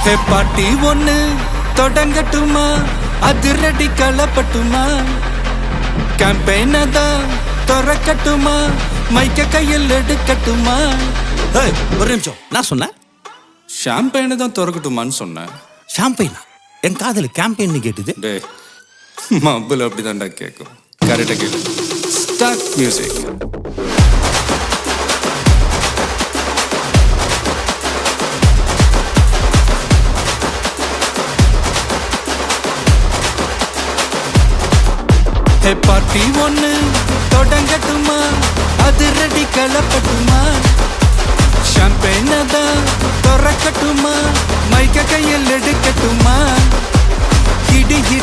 ஹே பாட்டி ஒண்ணு தொடங்கட்டுமா, அதிரடி களப்பட்டுமா, கேம்பெயின தான் திறக்கட்டுமா, மைக்க கையில் எடுக்கட்டுமா. ஒரு நிமிஷம், நான் சொன்னேன் ஷாம்பெயினை தான் திறக்கட்டுமான்னு சொன்னேன். ஷாம்பெயினா? என் காதல் கேம்பெயின் கேட்டுது. டே மப்பிள் அப்படிதான்டா கேட்கும். கரெக்டாக கேளு. Start music. ஹே பார்ட்டி ஒண்ணு தொடங்கட்டுமா, அதிரடி களப்பட்டுமா, ஷாம்பெயின தான் திறக்கட்டுமா, மைக்க கையில் எடுக்கட்டுமா, இடி இடி